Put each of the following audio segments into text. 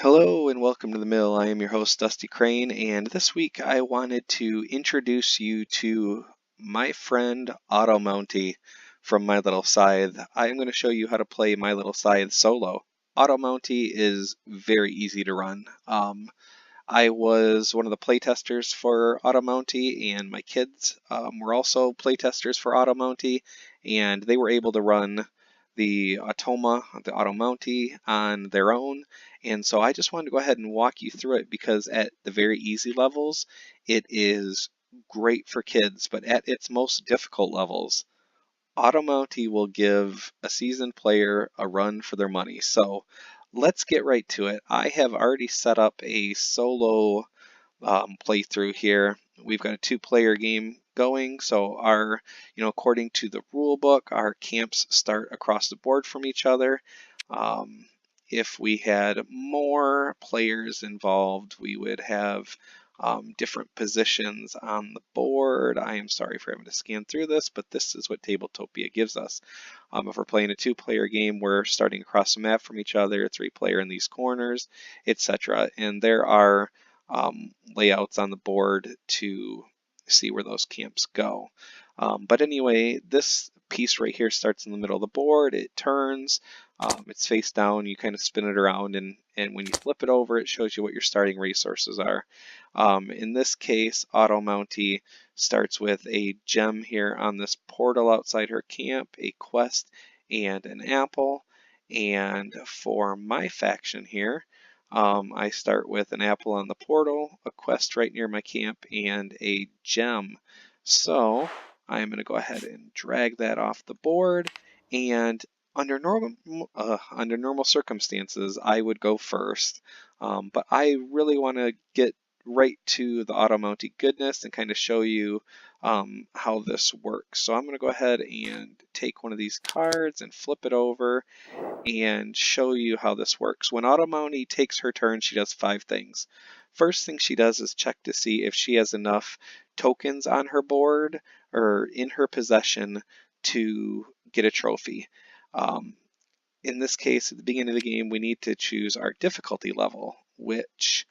Hello and welcome to the mill. I am your host Dusty Crane, and this week I wanted to introduce you to my friend Automountie from My Little Scythe. I am going to show you how to play My Little Scythe solo. Automountie is very easy to run. I was one of the playtesters for Automountie, and my kids were also playtesters for Automountie, and they were able to run the Automa, the Automountie, on their own. And so I just wanted to go ahead and walk you through it because at the very easy levels, it is great for kids, but at its most difficult levels, Automountie will give a seasoned player a run for their money. So let's get right to it. I have already set up a solo playthrough here. We've got a two-player game going, so according to the rule book, our camps start across the board from each other. If we had more players involved, we would have different positions on the board. I am sorry for having to scan through this, but this is what Tabletopia gives us. If we're playing a two-player game, we're starting across the map from each other, three-player in these corners, etc. And there are layouts on the board to see where those camps go. But anyway, this piece right here starts in the middle of the board. It turns, it's face down, you kind of spin it around, and when you flip it over, it shows you what your starting resources are. In this case, Automountie starts with a gem here on this portal outside her camp, a quest, and an apple. And for my faction here, I start with an apple on the portal, a quest right near my camp, and a gem. So I'm going to go ahead and drag that off the board, and under normal circumstances, I would go first, but I really want to get right to the Automountie goodness and kind of show you how this works. So I'm going to go ahead and take one of these cards and flip it over and show you how this works. When Automountie takes her turn, she does 5 things. First thing she does is check to see if she has enough tokens on her board or in her possession to get a trophy. In this case, at the beginning of the game, we need to choose our difficulty level, which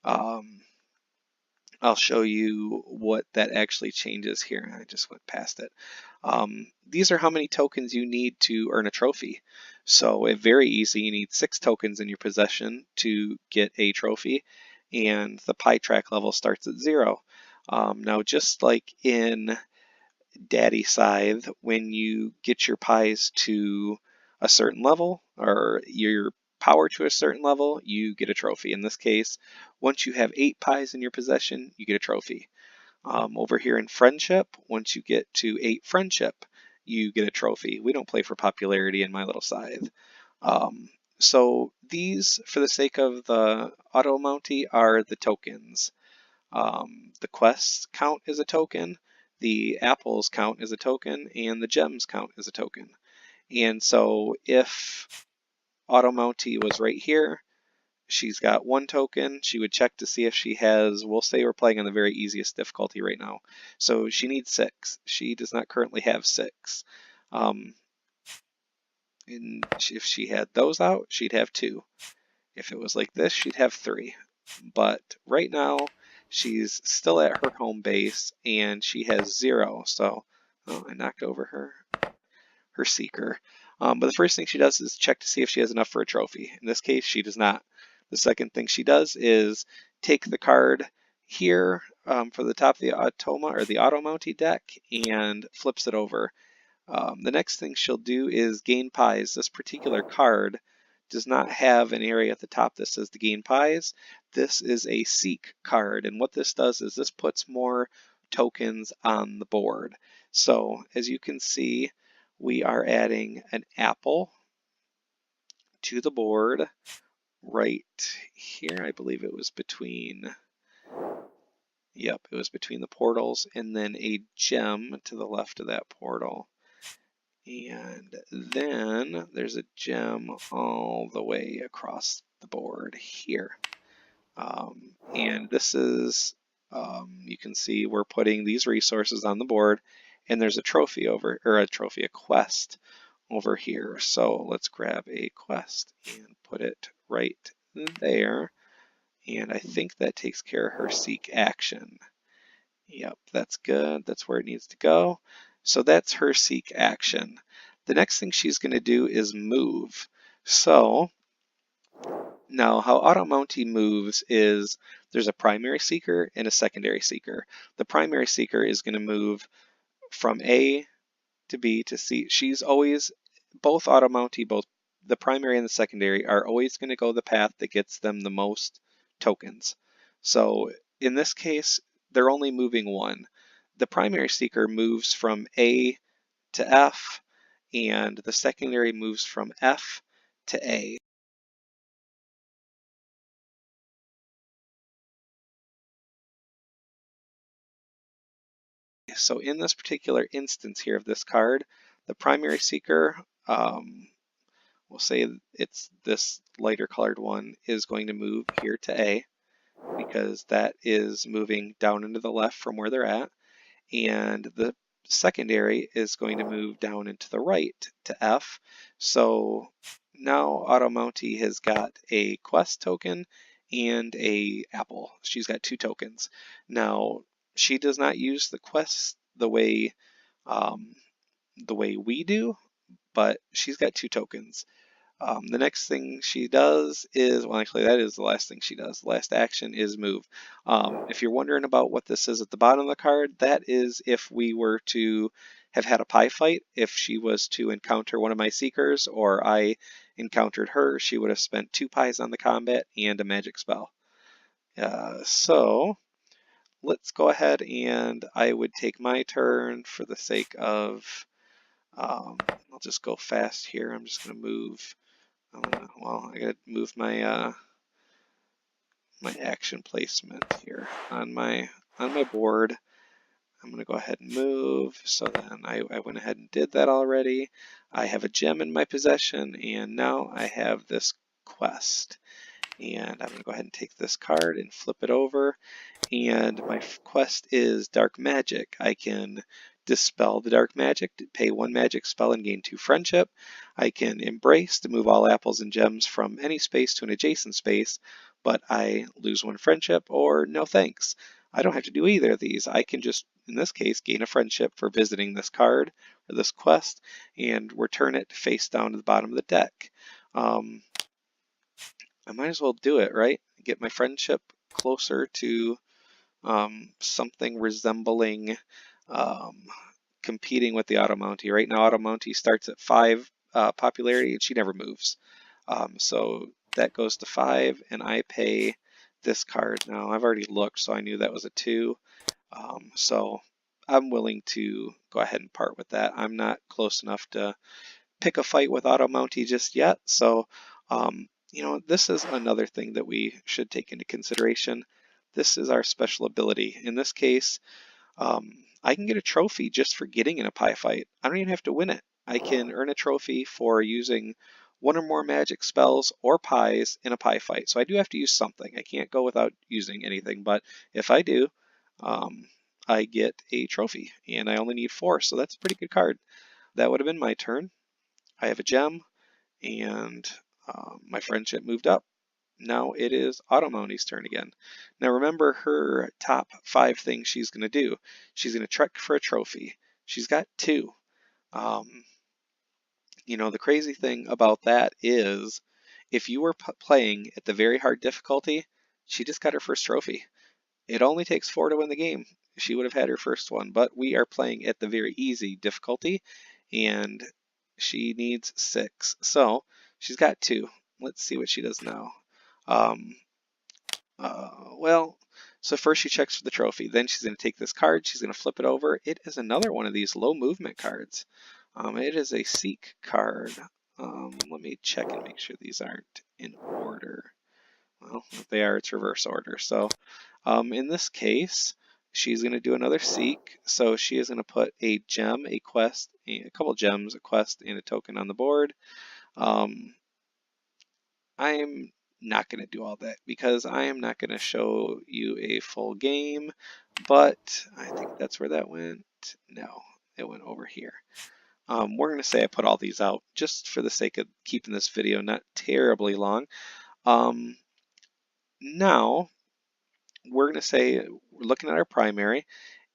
I'll show you what that actually changes here. I just went past it. These are how many tokens you need to earn a trophy. So it's very easy. You need 6 tokens in your possession to get a trophy, and the pie track level starts at 0. Now, just like in Daddy Scythe, when you get your pies to a certain level, or your power to a certain level, you get a trophy. In this case, once you have 8 pies in your possession, you get a trophy. Over here in Friendship, once you get to 8 Friendship, you get a trophy. We don't play for popularity in My Little Scythe. So these, for the sake of the Automountie, are the tokens. The quests count as a token, the apples count as a token, and the gems count as a token. And so if Automountie was right here, she's got 1 token. She would check to see if she has, we'll say we're playing on the very easiest difficulty right now. So she needs 6. She does not currently have 6. And if she had those out, she'd have 2. If it was like this, she'd have 3. But right now, she's still at her home base and she has 0. So I knocked over her seeker. But the first thing she does is check to see if she has enough for a trophy. In this case, she does not. The second thing she does is take the card here for the top of the Automa or the Automountie deck and flips it over. The next thing she'll do is gain pies. This particular card does not have an area at the top that says to gain pies. This is a seek card, and what this does is this puts more tokens on the board. So as you can see, we are adding an apple to the board right here. I believe it was between, yep, it was between the portals, and then a gem to the left of that portal. And then there's a gem all the way across the board here. And this is, you can see we're putting these resources on the board, and there's a trophy over, or a quest over here. So let's grab a quest and put it right there. And I think that takes care of her seek action. Yep, that's good. That's where it needs to go. So that's her seek action. The next thing she's going to do is move. So now how Automountie moves is there's a primary seeker and a secondary seeker. The primary seeker is going to move from A to B to C. She's always, both Automountie, both the primary and the secondary, are always going to go the path that gets them the most tokens. So in this case, they're only moving one. The primary seeker moves from A to F, and the secondary moves from F to A. So in this particular instance here of this card, the primary seeker, we'll say it's this lighter colored one, is going to move here to A because that is moving down into the left from where they're at. And the secondary is going to move down into the right to F. So now Automountie has got a quest token and a apple. She's got 2 tokens. Now she does not use the quest the way we do, but she's got 2 tokens. The next thing she does is, well, actually, that is the last thing she does. The last action is move. If you're wondering about what this is at the bottom of the card, that is if we were to have had a pie fight. If she was to encounter one of my seekers or I encountered her, she would have spent 2 pies on the combat and a magic spell. So let's go ahead and I would take my turn for the sake of, I'll just go fast here. I'm just going to move. Well, I gotta move my my action placement here on my board. I'm gonna go ahead and move. So then I went ahead and did that already. I have a gem in my possession, and now I have this quest. And I'm gonna go ahead and take this card and flip it over. And my quest is Dark Magic. I can dispel the dark magic, pay 1 magic spell and gain 2 friendship. I can embrace to move all apples and gems from any space to an adjacent space, but I lose 1 friendship, or no thanks. I don't have to do either of these. I can just, in this case, gain a friendship for visiting this card or this quest and return it face down to the bottom of the deck. I might as well do it, right? Get my friendship closer to something resembling competing with the Automountie. Right now, Automountie starts at 5 popularity, and she never moves. So that goes to 5, and I pay this card. Now, I've already looked, so I knew that was a 2. So I'm willing to go ahead and part with that. I'm not close enough to pick a fight with Automountie just yet. So, this is another thing that we should take into consideration. This is our special ability. In this case, I can get a trophy just for getting in a pie fight. I don't even have to win it. I can earn a trophy for using 1 or more magic spells or pies in a pie fight. So I do have to use something. I can't go without using anything, but if I do, I get a trophy, and I only need 4, so that's a pretty good card. That would have been my turn. I have a gem, and my friendship moved up. Now it is Automountie's turn again. Now remember her top 5 things she's going to do. She's going to trek for a trophy. She's got 2. The crazy thing about that is if you were playing at the very hard difficulty, she just got her first trophy. It only takes 4 to win the game. She would have had her first one, but we are playing at the very easy difficulty, and she needs 6. So she's got 2. Let's see what she does now. So first she checks for the trophy. Then she's going to take this card. She's going to flip it over. It is another one of these low movement cards. It is a seek card. Let me check and make sure these aren't in order. Well, if they are, it's reverse order. So in this case, she's going to do another seek. So she is going to put a gem, a quest, a couple gems, a quest, and a token on the board. I'm not going to do all that because I am not going to show you a full game, but I think that's where that went. No, it went over here. We're going to say I put all these out just for the sake of keeping this video not terribly long. Now we're going to say we're looking at our primary,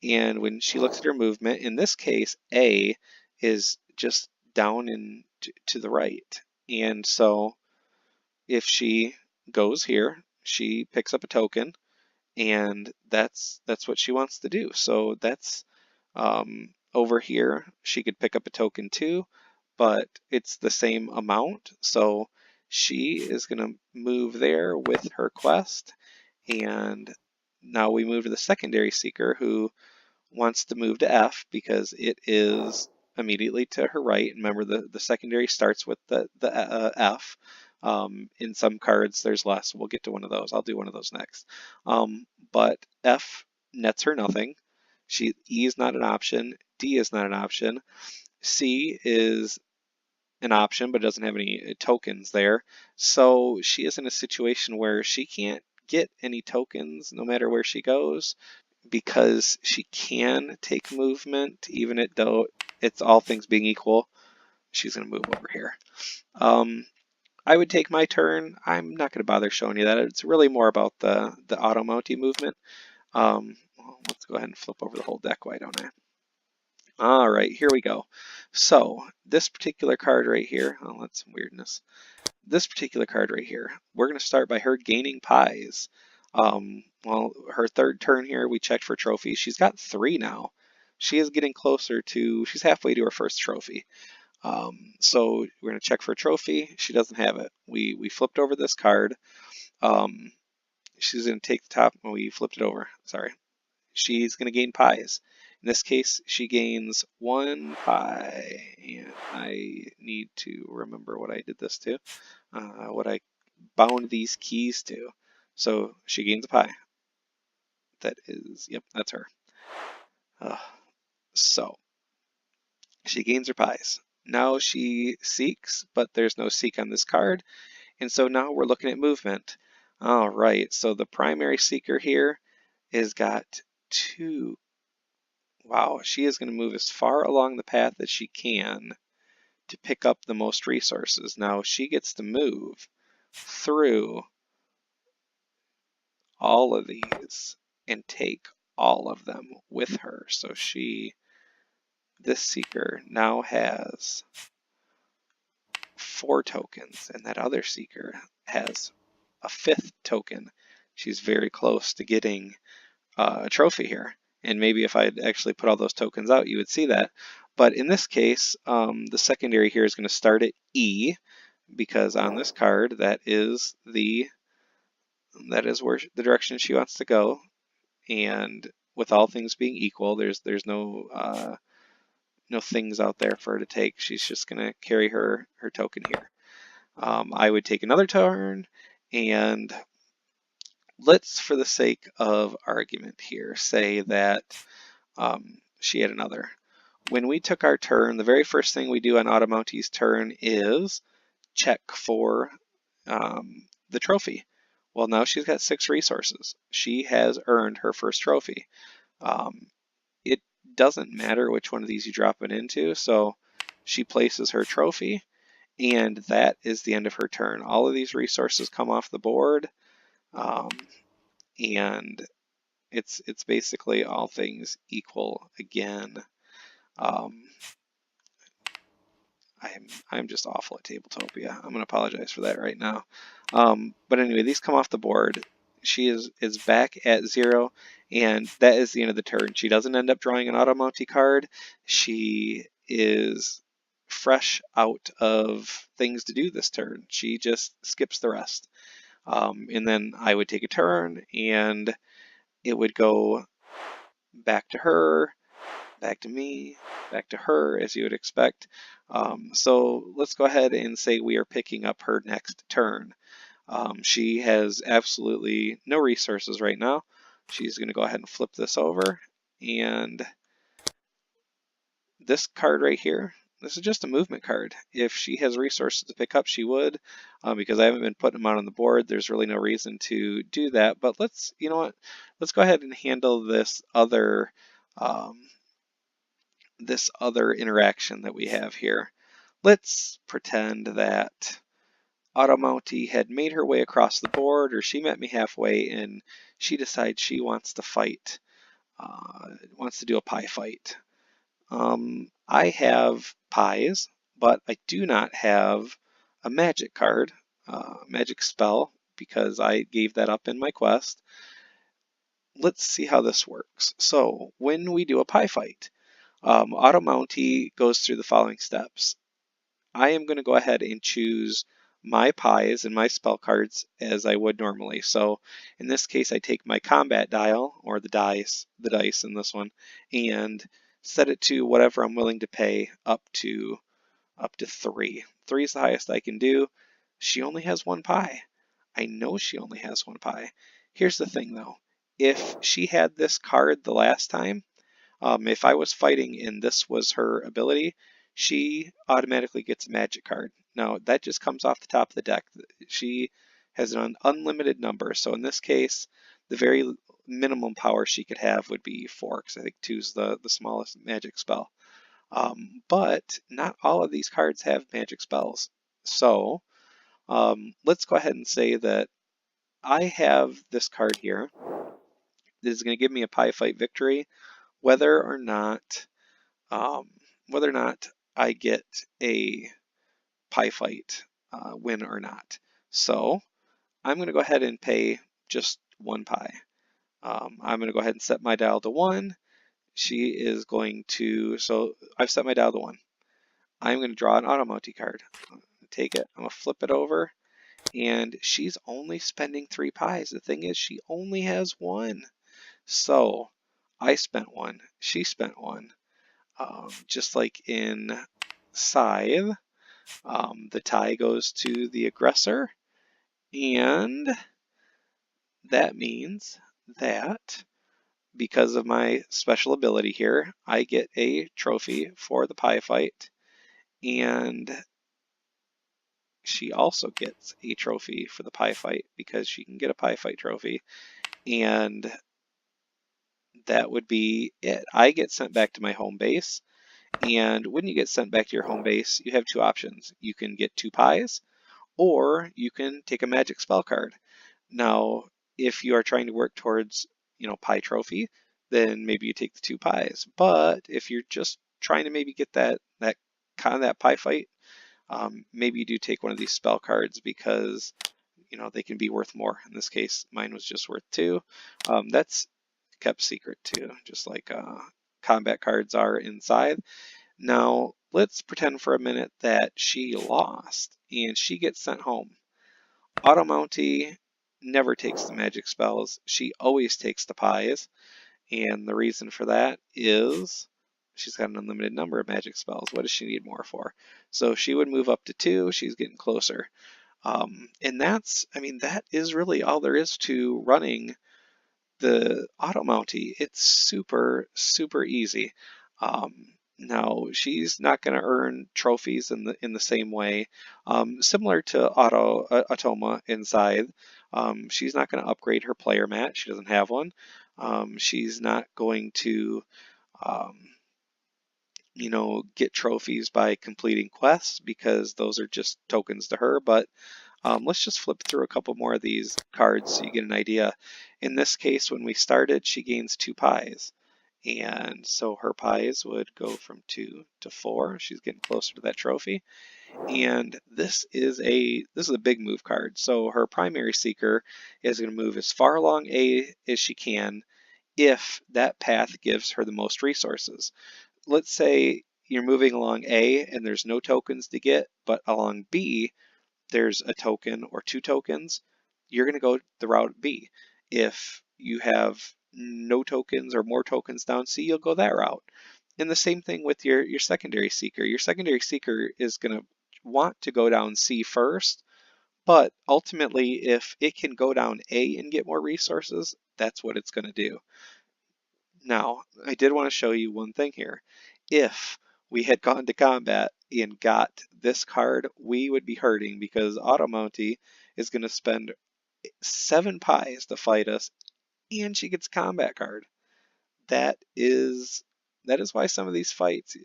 and when she looks at her movement, in this case, A is just down and to the right. And so if she goes here, she picks up a token, and that's what she wants to do. So that's over here. She could pick up a token too, but it's the same amount. So she is going to move there with her quest, and now we move to the secondary seeker who wants to move to F because it is immediately to her right. Remember, the secondary starts with the F. In some cards, there's less. We'll get to one of those. I'll do one of those next. But F nets her nothing. E is not an option. D is not an option. C is an option, but doesn't have any tokens there. So she is in a situation where she can't get any tokens no matter where she goes, because she can take movement, even though it's all things being equal. She's going to move over here. I would take my turn. I'm not going to bother showing you that. It's really more about the Automountie movement. Well, let's go ahead and flip over the whole deck, why don't I? All right, here we go. So this particular card right here, oh, that's some weirdness. This particular card right here, we're going to start by her gaining pies. Well, her third turn here, we checked for trophies. She's got 3 now. She is getting closer to, she's halfway to her first trophy. So we're going to check for a trophy. She doesn't have it. We flipped over this card. She's going to take the top, well, we flipped it over, sorry. She's going to gain pies. In this case, she gains 1 pie, and I need to remember what I did this to, what I bound these keys to. So she gains a pie. That is, yep, that's her. So she gains her pies. Now she seeks, but there's no seek on this card, and so now we're looking at movement. All right, so the primary seeker here has got 2. Wow, she is going to move as far along the path as she can to pick up the most resources. Now she gets to move through all of these and take all of them with her. So this seeker now has 4 tokens, and that other seeker has a 5th token. She's very close to getting a trophy here. And maybe if I'd actually put all those tokens out, you would see that. But in this case, the secondary here is going to start at E, because on this card, that is where the direction she wants to go. And with all things being equal, there's no things out there for her to take. She's just going to carry her token here. I would take another turn, and let's, for the sake of argument here, say that she had another. When we took our turn, the very first thing we do on Automountie's turn is check for the trophy. Well, now she's got 6 resources. She has earned her first trophy. It doesn't matter which one of these you drop it into, so she places her trophy, and that is the end of her turn. All of these resources come off the board, and it's basically all things equal again. I'm just awful at Tabletopia. I'm going to apologize for that right now. But anyway, these come off the board. She is back at 0, and that is the end of the turn. She doesn't end up drawing an Automountie card. She is fresh out of things to do this turn. She just skips the rest. And then I would take a turn, and it would go back to her, back to me, back to her, as you would expect. So let's go ahead and say we are picking up her next turn. She has absolutely no resources right now. She's going to go ahead and flip this over, and this card right here, this is just a movement card. If she has resources to pick up, she would. Because I haven't been putting them out on the board, there's really no reason to do that. But let's, you know what? Let's go ahead and handle this other interaction that we have here. Let's pretend that Automountie had made her way across the board, or she met me halfway, and she decides she wants to fight, wants to do a pie fight. I have pies, but I do not have a magic card, magic spell, because I gave that up in my quest. Let's see how this works. So when we do a pie fight, Automountie goes through the following steps. I am going to go ahead and choose my pies and my spell cards as I would normally. So in this case, I take my combat dial, or the dice in this one, and set it to whatever I'm willing to pay, up to 3. 3 is the highest I can do. She only has one pie. I know she only has one pie. Here's the thing though. If she had this card the last time, if I was fighting and this was her ability, she automatically gets a magic card. Now, that just comes off the top of the deck. She has an unlimited number. So in this case, the very minimum power she could have would be 4, because I think 2 is the smallest magic spell. But not all of these cards have magic spells. So let's go ahead and say that I have this card here. This is going to give me a pie fight victory, whether or not I get a pie fight win or not. So I'm going to go ahead and pay just 1 pie. I'm going to go ahead and set my dial to 1. She is going to, so I've set my dial to 1. I'm going to draw an Automountie card. Take it, I'm going to flip it over, and she's only spending 3 pies. The thing is, she only has 1. So I spent 1, she spent 1. Just like in Scythe, the tie goes to the aggressor, and that means that because of my special ability here, I get a trophy for the pie fight, and she also gets a trophy for the pie fight because she can get a pie fight trophy, and that would be it. I get sent back to my home base, and when you get sent back to your home base, you have 2 options. You can get 2 pies, or you can take a magic spell card. Now, if you are trying to work towards, pie trophy, then maybe you take the 2 pies. But if you're just trying to maybe get that pie fight, maybe you do take one of these spell cards, because they can be worth more. In this case, mine was just worth 2. That's kept secret too, just like combat cards are inside. Now, let's pretend for a minute that she lost and she gets sent home. Automountie never takes the magic spells. She always takes the pies. And the reason for that is she's got an unlimited number of magic spells. What does she need more for? So she would move up to 2. She's getting closer. And that is really all there is to running the Automountie. It's super, super easy. Now, she's not going to earn trophies in the same way. Similar to Automa in Scythe, she's not going to upgrade her player mat. She doesn't have one. She's not going to, get trophies by completing quests, because those are just tokens to her. But let's just flip through a couple more of these cards so you get an idea. In this case, when we started, she gains 2 pies. And so her pies would go from 2 to 4. She's getting closer to that trophy. And this is a big move card. So her primary seeker is going to move as far along A as she can if that path gives her the most resources. Let's say you're moving along A and there's no tokens to get, but along B there's a token or 2 tokens, you're going to go the route B. If you have no tokens or more tokens down C, you'll go that route. And the same thing with your secondary seeker. Your secondary seeker is going to want to go down C first, but ultimately if it can go down A and get more resources, that's what it's going to do. Now, I did want to show you one thing here. If we had gone to combat and got this card, we would be hurting, because Automountie is going to spend 7 pies to fight us, and she gets a combat card. That is why some of these fights,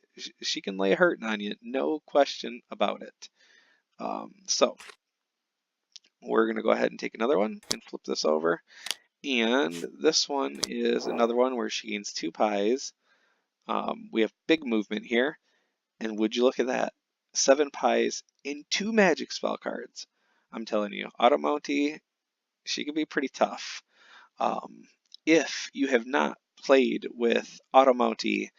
she can lay a hurting on you, no question about it. So we're going to go ahead and take another one and flip this over. And this one is another one where she gains 2 pies. We have big movement here. And would you look at that? 7 pies and 2 magic spell cards. I'm telling you, Automountie, she can be pretty tough. If you have not played with Automountie,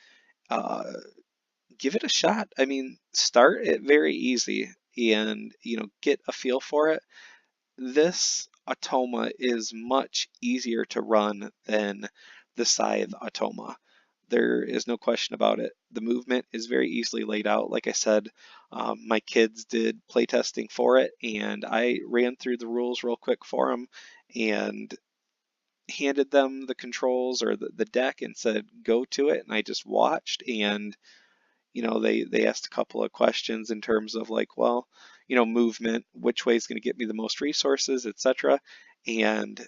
give it a shot. I mean, start it very easy and, get a feel for it. This Automa is much easier to run than the Scythe Automa. There is no question about it. The movement is very easily laid out. Like I said, my kids did playtesting for it, and I ran through the rules real quick for them and handed them the controls or the deck and said, go to it. And I just watched, and they asked a couple of questions in terms of like, well, movement, which way is going to get me the most resources, etc. And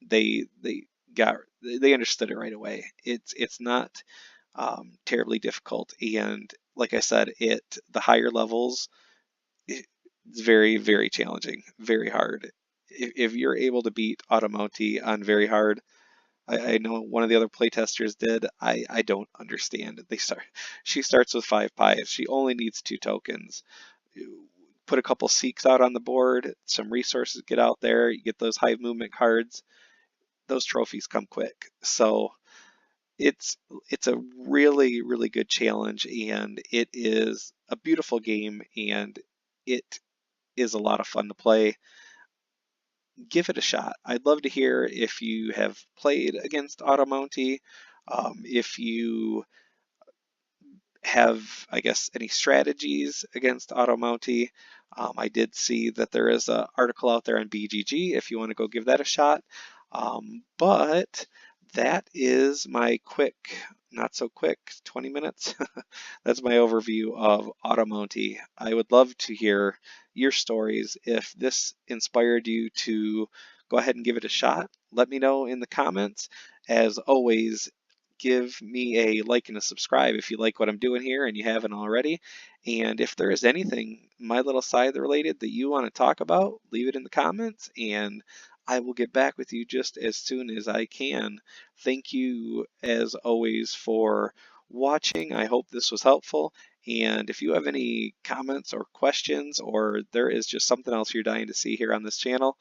they understood it right away. It's not terribly difficult, and like I said, the higher levels, it's very, very challenging, very hard. If you're able to beat Automountie on very hard, I know one of the other playtesters did. I don't understand. She starts with 5 pies. She only needs 2 tokens. Put a couple seeks out on the board, some resources get out there, you get those high movement cards. Those trophies come quick. So it's a really, really good challenge, and it is a beautiful game, and it is a lot of fun to play. Give it a shot. I'd love to hear if you have played against Automountie, if you have, I guess, any strategies against Automountie. I did see that there is an article out there on BGG if you want to go give that a shot. But that is my quick, not so quick, 20 minutes. That's my overview of Automountie. I would love to hear your stories. If this inspired you to go ahead and give it a shot, let me know in the comments. As always, give me a like and a subscribe if you like what I'm doing here and you haven't already. And if there is anything My Little Scythe related that you want to talk about, leave it in the comments and I will get back with you just as soon as I can. Thank you as always for watching. I hope this was helpful. And if you have any comments or questions, or there is just something else you're dying to see here on this channel,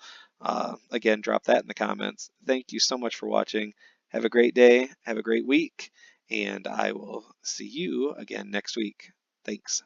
again, drop that in the comments. Thank you so much for watching. Have a great day, have a great week, and I will see you again next week. Thanks.